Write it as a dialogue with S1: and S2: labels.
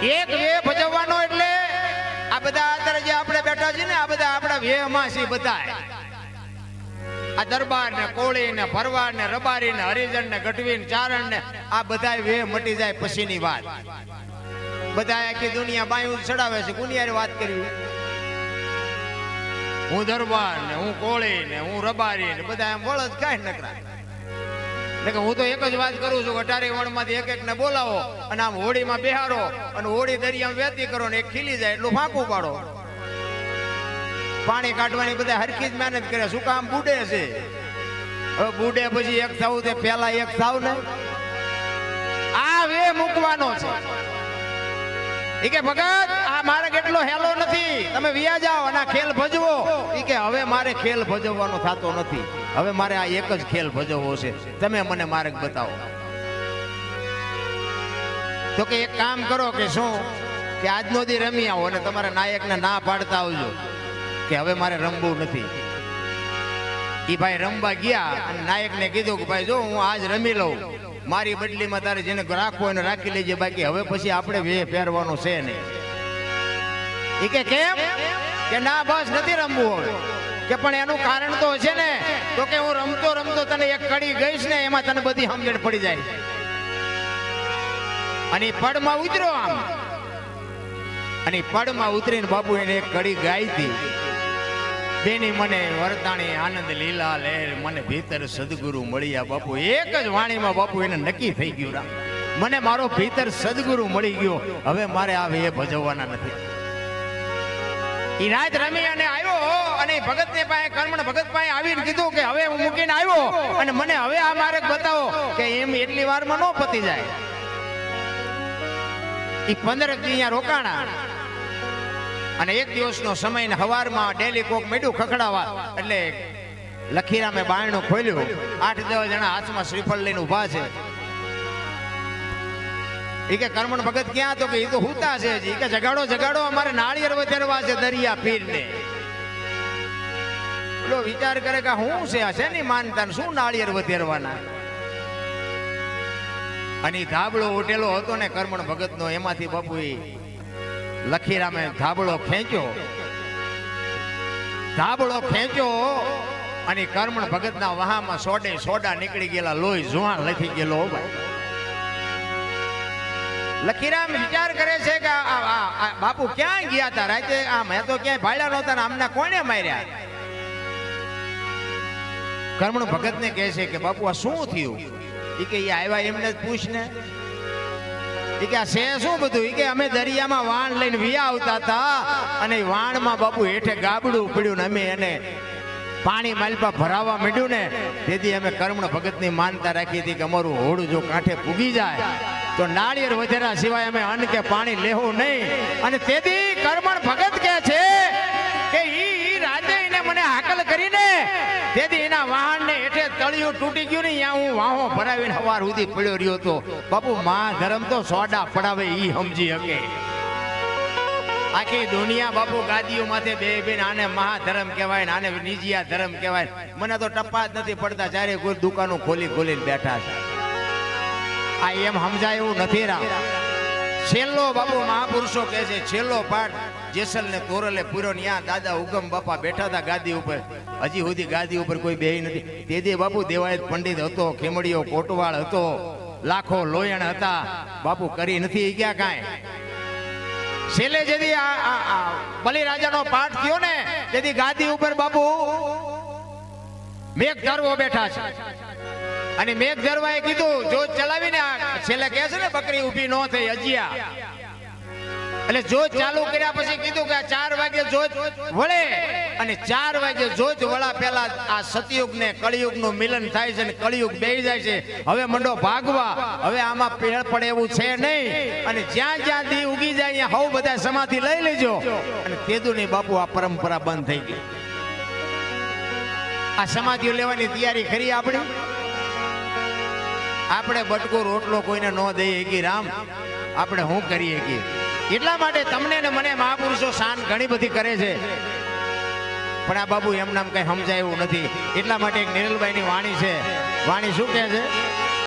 S1: એક વે ભજવવાનો એટલે આ બધા અત્યારે જે આપણે બેઠા છીએ ને આ બધા આપણા વેહમાં છે બધા. આ દરબાર ને કોળી ને ભરવાડ ને રબારી ને હરિજન ને ગઢવી ને ચારણ ને આ બધા વેહ મટી જાય પછીની વાત. બધા આખી દુનિયા બાયું ચડાવે છે. કોની વાત કરવી? હું દરબાર ને હું કોળી ને હું રબારી ને બધા એમ બોલો કઈ નકરા. હું તો એક જ વાત કરું છું, અઢારે વણમાંથી એક એક ને બોલાવો અને આમ હોળીમાં બેહારો અને હોળી દરિયામાં વેતી કરો ને એક ખીલી જાય એટલું ફાંકું પાડો. પાણી કાઢવાની બધા હરખી જ મહેનત કરે. શું કામ? બુડે છે. હવે બુડે પછી એક થવું તે પેલા એક થાવ ને આ વે મૂકવાનો છે. ઈ કે ભગત આ મારે કેટલો હેલો નથી, તમે વિયા જાઓ અને આ ખેલ ભજવો. ઈ કે હવે મારે ખેલ ભજવવાનો થતો નથી, હવે મારે આ એક જ ખેલ ભજવવો છે, તમે મને માર્ગ બતાવો. તો કે એક કામ કરો કે શું કે આજનો દી રમી આવો અને તમારા નાયકને ના પાડતા આવજો કે હવે મારે રમવું નથી. ઈ ભાઈ રમવા ગયા અને નાયકને કીધું કે ભાઈ જો હું આજ રમી લઉં, મારી બદલીમાં તારે જેને રાખવો એને રાખી લેજે, બાકી હવે પછી આપણે વે પહેરવાનો છે નહીં. ઈ કે કેમ? કે ના બસ નથી રમવું હવે. કે પણ એનું કારણ તો છે ને. તો કે હું રમતો રમતો તને એક કડી ગઈશ ને એમાં તને બધી સમજણ પડી જાય. અને પડમાં ઉતરો આમ અને પડમાં ઉતરીને બાપુ એને એક કડી ગાઈ હતી. બેની મને વરતાણી આનંદ લીલા લહેર, મને ભીતર સદગુરુ મળ્યા. બાપુ એક જ વાણીમાં બાપુ એને નક્કી થઈ ગયું, રામ મને મારો ભીતર સદગુરુ મળી ગયો, હવે મારે આ વે ભજવવાના નથી. ઈ રાત રમી અને આવ્યો અને ભગત ને પાસે કર્મણ ભગત પાસે આવીને કીધું કે હવે હું મૂકીને આવ્યો અને મને હવે આ માર્ગ બતાવો. કે એમ એટલી વારમાં ન પતી જાય. ઈ 15 દી અહીંયા રોકાણા અને એક દિવસનો સમય ને હવારમાં ડેલી કોક મેડું ખખડાવા એટલે લખીરામે બારણું ખોલ્યું. 8-10 જણા હાથમાં શ્રીફળ લઈને ઉભા છે. ઈ કે કર્મણ ભગત ક્યાં? તો કે ઈ તો હુતા છે. ઈ કે જગાડો જગાડો, અમારે નાળિયેર વધેરવા છે દરિયા પીરને. પેલો વિચાર કરે કે હું છે ની માનતા શું નાળિયેર વધેરવાના. અને ધાબળો ઉઠેલો હતો ને કર્મણ ભગતનો, એમાંથી બાપુ લખીરામે ધાબળો ખેંચ્યો અને કર્મણ ભગતના વહામાં સોડા નીકળી ગયેલા, લોહી જુવાન લખી ગયેલો. લખીરામ વિચાર કરે છે કે બાપુ ક્યાં ગયા હતા રાતે? મેં તો ક્યાંય ભાડ્યા નહોતા ને આમને કોને માર્યા? કર્મણ ભગત ને કહે છે કે બાપુ આ શું થયું? ઈ કે આવ્યા એમને જ પૂછ ને. ઈ કે આ છે શું બધું? ઈ કે અમે દરિયામાં વાણ લઈને વિયા આવતા હતા અને વાણમાં બાપુ હેઠે ગાબડું પડ્યું ને અમે એને પાણી માલપા ભરાવા માંડ્યું ને તેથી અમે કર્મણ ભગતની માનતા રાખી હતી કે અમારું હોડું જો કાંઠે પૂગી જાય તો નાળિયેર વધેરા સિવાય અમે અન્ન કે પાણી લેવું નહીં. અને તેથી કર્મણ ભગત કહે છે કે ઈ રાતે એને મને હાકલ કરીને તેથી એના વાહનને હેઠે તળિયું તૂટી ગયું ને ત્યાં હું વાહો ભરાવીને સવાર સુધી પડ્યો રહ્યો હતો. બાપુ મા ધર્મ તો સોડા પડાવે ઈ સમજી શકે. આખી દુનિયા બાપુ ગાદીઓ માથે બે આને મહાધર્મ કહેવાય ને આને નિજિયા ધર્મ કહેવાય. મને તો ટપ્પા જ નથી પડતા, ચારે કોઈ દુકાનો ખોલીને બેઠા છે. આ એમ સમજાય એવું નથી. રામ છેલ્લો બાપુ મહાપુરુષો કહે છે છેલ્લો પાઠ જેસલ ને તોરલે પૂરો ત્યાં દાદા ઉગમ બાપા બેઠા હતા ગાદી ઉપર. હજી સુધી ગાદી ઉપર કોઈ બેહી નથી. તેથી બાપુ દેવાયત પંડિત હતો, ખેમડીઓ કોટવાળ હતો, લાખો લોયણ હતા. બાપુ કરી નથી ગયા કાંઈ. છેલ્લે જેથી બલિરાજાનો પાઠ થયો ને તેથી ગાદી ઉપર બાપુ મેઘ ધરવો બેઠા છે. અને મેઘ ધરવાએ કીધું જોત ચલાવીને છેલ્લે કહે છે ને બકરી ઊભી ન થઈ અજિયા, એટલે જોત ચાલુ કર્યા પછી કીધું કે 4 વાગે જોત વળે અને 4 વાગે જોત વળા પહેલા આ સતયુગ ને કળિયુગ નું મિલન થાય છે ને કળિયુગ બેહી જાય છે. હવે મંડો ભાગવા, હવે આમાં પેળ પડે એવું છે નહીં. અને જ્યાં જ્યાં દી ઉગી જાય ત્યાં હવ બધા સમાધિ લઈ લેજો. અને તેદુની બાપુ આ પરંપરા બંધ થઈ ગઈ. આ સમાધિઓ લેવાની તૈયારી કરી આપણે બટકો રોટલો કોઈને ન દઈએ કે રામ આપણે શું કરીએ કે. એટલા માટે તમને ને મને મહાપુરુષો શાન ઘણી બધી કરે છે પણ આ બાબુ એમ નામ કઈ સમજાય એવું નથી. એટલા માટે એક નિરલભાઈ ની વાણી છે. વાણી શું કહે છે?